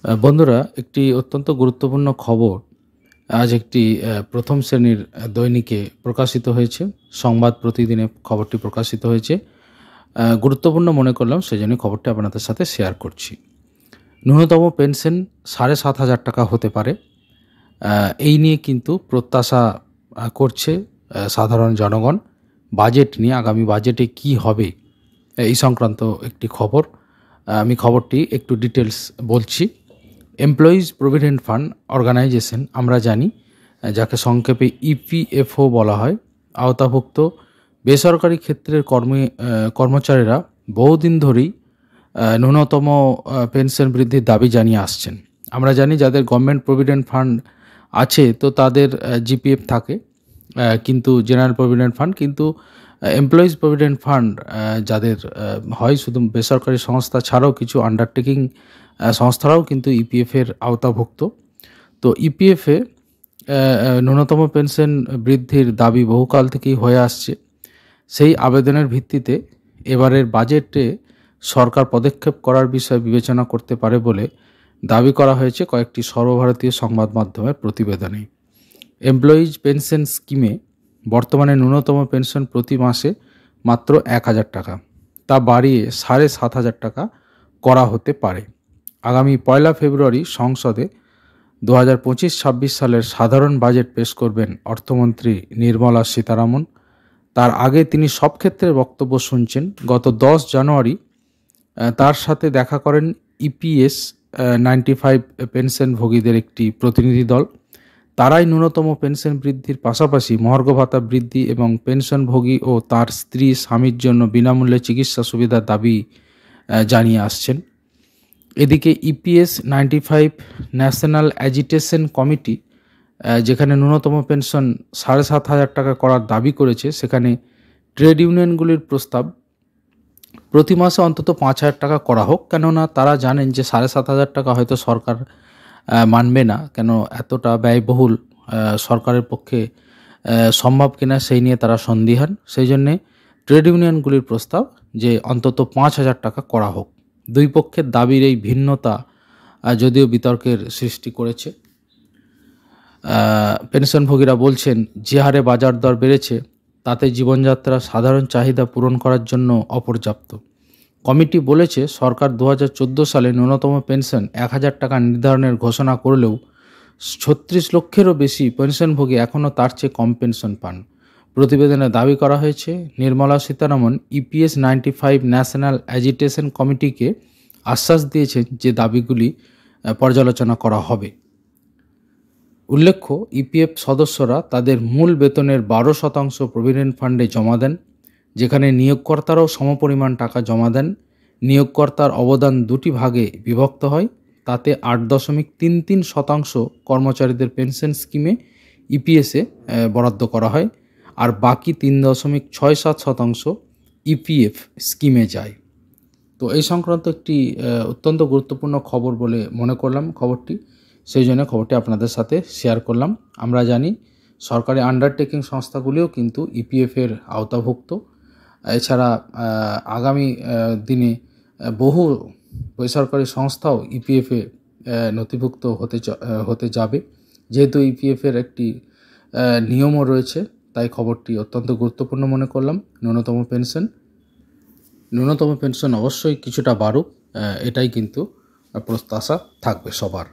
বন্ধুরা, একটি অত্যন্ত গুরুত্বপূর্ণ খবর আজ একটি প্রথম শ্রেণীর দৈনিকে প্রকাশিত হয়েছে। সংবাদ প্রতিদিনে খবরটি প্রকাশিত হয়েছে। গুরুত্বপূর্ণ মনে করলাম, সেজন্য খবরটি আপনাদের সাথে শেয়ার করছি। ন্যূনতম পেনশন ৭,৫০০ টাকা হতে পারে, এই নিয়ে কিন্তু প্রত্যাশা করছে সাধারণ জনগণ। বাজেট নিয়ে, আগামী বাজেটে কি হবে এই সংক্রান্ত একটি খবর। আমি খবরটি একটু ডিটেলস বলছি। এমপ্লয়িজ প্রভিডেন্ট ফান্ড অর্গানাইজেশন, আমরা জানি যাকে সংক্ষেপে ইপিএফও বলা হয়, আওতাভুক্ত বেসরকারি ক্ষেত্রের কর্মচারীরা বহুদিন ধরেই ন্যূনতম পেনশন বৃদ্ধির দাবি জানিয়ে আসছেন। আমরা জানি যাদের গভর্নমেন্ট প্রভিডেন্ট ফান্ড আছে তো তাদের জিপিএফ থাকে, কিন্তু জেনারেল প্রভিডেন্ট ফান্ড, কিন্তু এমপ্লয়িজ প্রভিডেন্ট ফান্ড যাদের হয় শুধু বেসরকারি সংস্থা ছাড়াও কিছু আন্ডারটেকিং সংস্থারাও কিন্তু ইপিএফের আওতাভুক্ত। তো ইপিএফে ন্যূনতম পেনশন বৃদ্ধির দাবি বহুকাল থেকেই হয়ে আসছে। সেই আবেদনের ভিত্তিতে এবারের বাজেটে সরকার পদক্ষেপ করার বিষয় বিবেচনা করতে পারে বলে দাবি করা হয়েছে কয়েকটি সর্বভারতীয় সংবাদ মাধ্যমের প্রতিবেদনে। এমপ্লয়িজ পেনশন স্কিমে বর্তমানে ন্যূনতম পেনশন প্রতি মাসে মাত্র ১,০০০ টাকা, তা বাড়িয়ে ৭,৫০০ টাকা করা হতে পারে। আগামী ১ ফেব্রুয়ারি সংসদে ২০২৫-২৬ সালের সাধারণ বাজেট পেশ করবেন অর্থমন্ত্রী নির্মলা সীতারামন। তার আগে তিনি সব ক্ষেত্রে বক্তব্য শুনছেন। গত ১০ জানুয়ারি তার সাথে দেখা করেন ইপিএস 95 পেনশনভোগীদের একটি প্রতিনিধি দল। তারাই ন্যূনতম পেনশন বৃদ্ধির পাশাপাশি মহার্ঘ ভাতা বৃদ্ধি এবং পেনশনভোগী ও তার স্ত্রী স্বামীর জন্য বিনামূল্যে চিকিৎসা সুবিধার দাবি জানিয়ে আসছেন। এদিকে ইপিএস 95 ন্যাশনাল অ্যাজিটেশন কমিটি, যেখানে ন্যূনতম পেনশন ৭,৫০০ টাকা করার দাবি করেছে, সেখানে ট্রেড ইউনিয়নগুলির প্রস্তাব প্রতি মাসে অন্তত ৫,০০০ টাকা করা হোক। কেননা তারা জানেন যে ৭,৫০০ টাকা হয়তো সরকার মানবে না, কেন এতটা ব্যয়বহুল সরকারের পক্ষে সম্ভব কিনা সেই নিয়ে তারা সন্দিহান। সেই জন্যে ট্রেড ইউনিয়নগুলির প্রস্তাব যে অন্তত ৫,০০০ টাকা করা হোক। দুই পক্ষের দাবির এই ভিন্নতা যদিও বিতর্কের সৃষ্টি করেছে। পেনশনভোগীরা বলছেন যে হারে বাজার দর বেড়েছে তাতে জীবনযাত্রার সাধারণ চাহিদা পূরণ করার জন্য অপর্যাপ্ত। কমিটি বলেছে সরকার ২০১৪ সালে ন্যূনতম পেনশন ১,০০০ টাকা নির্ধারণের ঘোষণা করলেও ৩৬ লক্ষেরও বেশি পেনশনভোগী এখনও তার চেয়ে কম পেনশন পান। প্রতিবেদনে দাবি করা হয়েছে Nirmala Sitharaman EPS 95 national agitation কমিটিকে আশ্বাস দিয়েছেন যে দাবিগুলি পর্যালোচনা করা হবে। উল্লেখ্য, ইপিএফ সদস্যরা তাদের মূল বেতনের ১২% প্রভিডেন্ট ফান্ডে জমা দেন, যেখানে নিয়োগকর্তারাও সমপরিমাণ টাকা জমা দেন। নিয়োগকর্তার অবদান দুটি ভাগে বিভক্ত হয়, তাতে ৮.33% কর্মচারীদের পেনশন স্কিমে ইপিএসে বরাদ্দ করা হয়, আর বাকি ৩.67% ইপিএফ স্কিমে যায়। তো এই সংক্রান্ত একটি অত্যন্ত গুরুত্বপূর্ণ খবর বলে মনে করলাম খবরটি, সেই জন্য খবরটি আপনাদের সাথে শেয়ার করলাম। আমরা জানি সরকারি আন্ডারটেকিং সংস্থাগুলিও কিন্তু ইপিএফের আওতাভুক্ত। এছাড়া আগামী দিনে বহু বেসরকারি সংস্থাও ইপিএফে নথিভুক্ত হতে যাবে। যেহেতু ইপিএফের একটি নিয়মও রয়েছে, তাই খবরটি অত্যন্ত গুরুত্বপূর্ণ মনে করলাম। ন্যূনতম পেনশন অবশ্যই কিছুটা বাড়ুক, এটাই কিন্তু প্রত্যাশা থাকবে সবার।